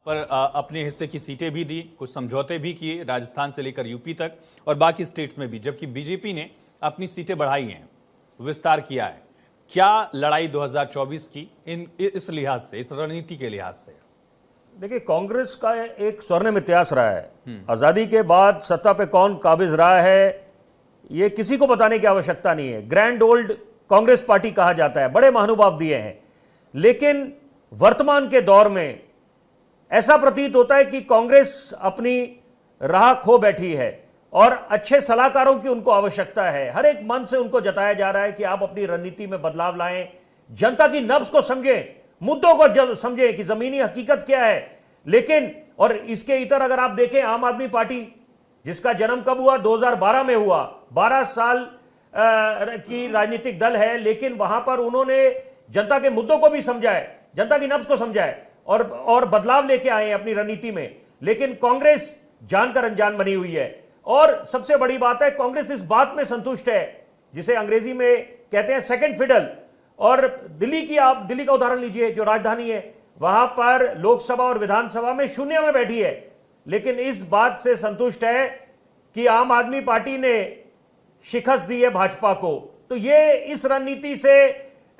पर अपने हिस्से की सीटें भी दी, कुछ समझौते भी किए राजस्थान से लेकर यूपी तक और बाकी स्टेट्स में भी, जबकि बीजेपी ने अपनी सीटें बढ़ाई हैं, विस्तार किया है। क्या लड़ाई 2024 की इस लिहाज से, इस रणनीति के लिहाज से? देखिए, कांग्रेस का एक स्वर्णिम इतिहास रहा है। आजादी के बाद सत्ता पे कौन काबिज रहा है ये किसी को बताने की आवश्यकता नहीं है। ग्रैंड ओल्ड कांग्रेस पार्टी कहा जाता है, बड़े महानुभाव दिए हैं, लेकिन वर्तमान के दौर में ऐसा प्रतीत होता है कि कांग्रेस अपनी राह खो बैठी है और अच्छे सलाहकारों की उनको आवश्यकता है। हर एक मन से उनको जताया जा रहा है कि आप अपनी रणनीति में बदलाव लाएं, जनता की नब्ज को समझें, मुद्दों को समझें कि जमीनी हकीकत क्या है। लेकिन और इसके इतर अगर आप देखें, आम आदमी पार्टी जिसका जन्म कब हुआ, 2012 में हुआ, 12 साल की राजनीतिक दल है, लेकिन वहां पर उन्होंने जनता के मुद्दों को भी समझा है, जनता की नब्ज को समझा है और बदलाव लेके आए हैं अपनी रणनीति में। लेकिन कांग्रेस जानकर अनजान बनी हुई है। और सबसे बड़ी बात है, कांग्रेस इस बात में संतुष्ट है जिसे अंग्रेजी में कहते हैं सेकंड फिडल। और आप दिल्ली का उदाहरण लीजिए, जो राजधानी है, वहां पर लोकसभा और विधानसभा में शून्य में बैठी है, लेकिन इस बात से संतुष्ट है कि आम आदमी पार्टी ने शिकस्त दी है भाजपा को। तो ये इस रणनीति से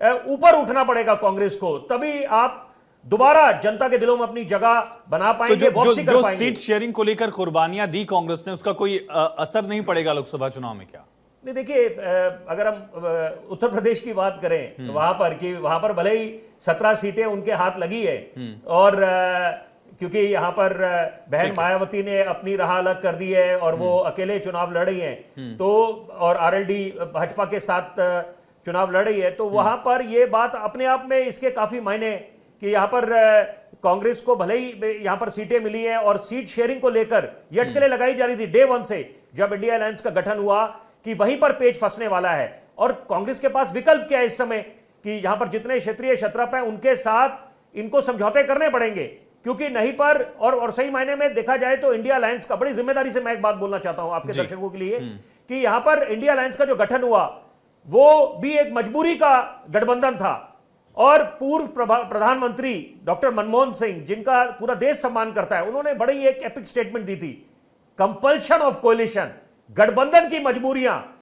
ऊपर उठना पड़ेगा कांग्रेस को, तभी आप दोबारा जनता के दिलों में अपनी जगह बना पाएंगे। तो जो सीट शेयरिंग को लेकर कुर्बानियां दी कांग्रेस ने, उसका कोई असर नहीं पड़ेगा लोकसभा चुनाव में क्या? नहीं, देखिए, अगर हम उत्तर प्रदेश की बात करें तो वहां पर भले ही 17 सीटें उनके हाथ लगी है, और क्योंकि यहां पर बहन मायावती ने अपनी राह अलग कर दी है और वो अकेले चुनाव लड़ रही हैं, तो और आरएलडी भाजपा के साथ चुनाव लड़ रही है, तो वहां पर ये बात अपने आप में इसके काफी मायने कि यहां पर कांग्रेस को भले ही यहां पर सीटें मिली हैं और सीट शेयरिंग को लेकर ये अटकलें लगाई जा रही थी डे वन से, जब इंडिया अलायंस का गठन हुआ, कि वहीं पर पेच फंसने वाला है। और कांग्रेस के पास विकल्प क्या है इस समय कि यहां पर जितने क्षेत्रीय क्षत्रप हैं उनके साथ इनको समझौते करने पड़ेंगे, क्योंकि नहीं पर और सही मायने में देखा जाए तो इंडिया अलायंस का, बड़ी जिम्मेदारी से मैं एक बात बोलना चाहता हूं आपके दर्शकों के लिए, कि यहां पर इंडिया अलायंस का जो गठन हुआ वो भी एक मजबूरी का गठबंधन था। और पूर्व प्रधानमंत्री डॉक्टर मनमोहन सिंह, जिनका पूरा देश सम्मान करता है, उन्होंने बड़ी एक एपिक स्टेटमेंट दी थी, कंपल्शन ऑफ कोलिशन, गठबंधन की मजबूरियां